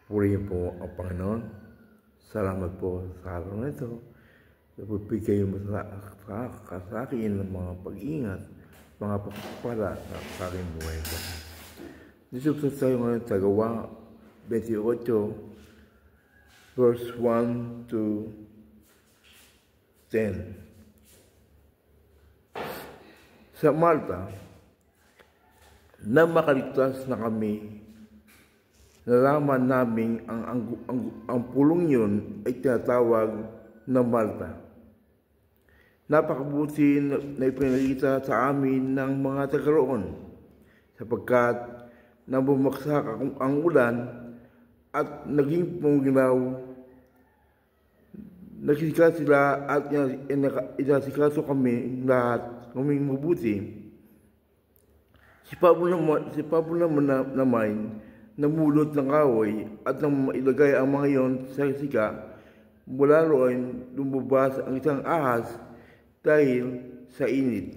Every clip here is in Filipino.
Purihin po ang Panginoon. Salamat po sa araw na ito. Nagbibigay mo sa akin ng mga pag-iingat, mga pagpapala sa aking buhay ko. Dito po tayo ngayon sa Gawa 28, verse 1 to 10. Sa Malta, na makaligtas na kami, nalaman namin ang pulong yun ay tinatawag na Malta. Napakabuti na ipinakita sa amin ng mga taga-roon sapagkat nang bumagsak ang ulan at naging pumuginaw, nagsika sila at inasikaso kami lahat kaming mabuti. Si Pablo naman namulot ng kahoy at nang mailagay ang mga iyon sa sika, mula roon lumabas ang isang ahas dahil sa init.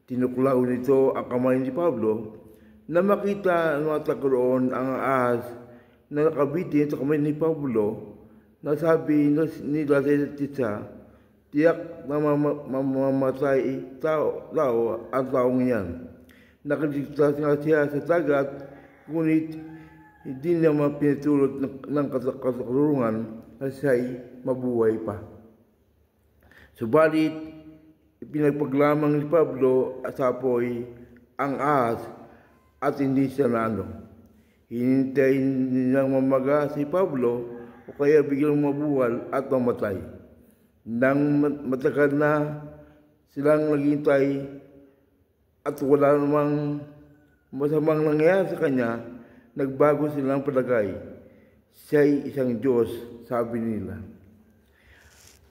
Tinuklaw nito ang kamay ni Pablo na makita ng mga taga-roon ang ahas na nakabitin sa kamay ni Pablo. Nasabi nila sa tisa, tiyak na mamamatay tao ang taong yan. Nakaligtas nga siya sa dagat, ngunit hindi naman pinatulot ng kasakrungan na siya'y mabuhay pa. Subalit, ipinagpaglamang ni Pablo at apoy ang ahas at hindi siya naano. Hinintay nilang mamaga si Pablo o kaya biglang mabuwal at mamatay. Nang matagal na silang naghintay at wala namang masamang nangyayari sa kanya, nagbago silang palagay. Siya'y isang Diyos, sabi nila.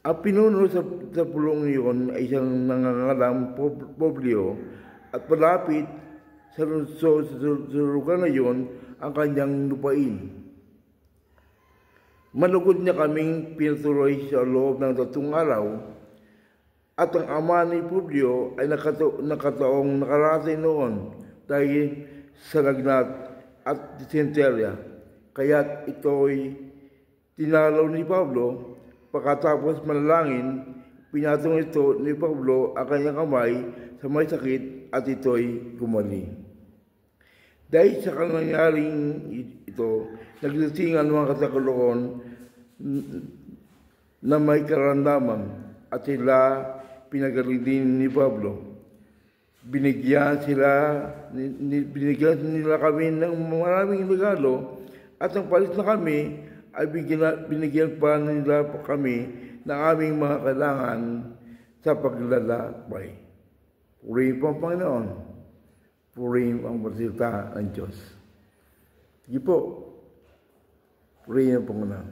Ang pinuno sa pulong iyon ay isang nangangalang Publio at palapit sa lugar na iyon ang kanyang lupain. Malugod niya kaming pinatuloy sa loob ng 3 araw at ang ama ni Publio ay nakataong nakaratay noon dahil sa lagnat at dysenteria. Kaya't ito'y tinalaw ni Pablo. Pagkatapos manalangin, pinatong ito ni Pablo ang kanyang kamay sa may sakit at ito'y gumaling. Dahil sa nangyaring ito, nagdatingan ang mga kasakaloon na may karamdaman at sila pinagaling din ni Pablo. Binigyan nila kami ng maraming regalo at ang palit na kami ay binigyan pa nila kami ng aming mga kailangan sa paglalakbay. Purihin po ang Panginoon. Purihin ang salita ng Diyos. Sige po. Purihin ang Panginoon.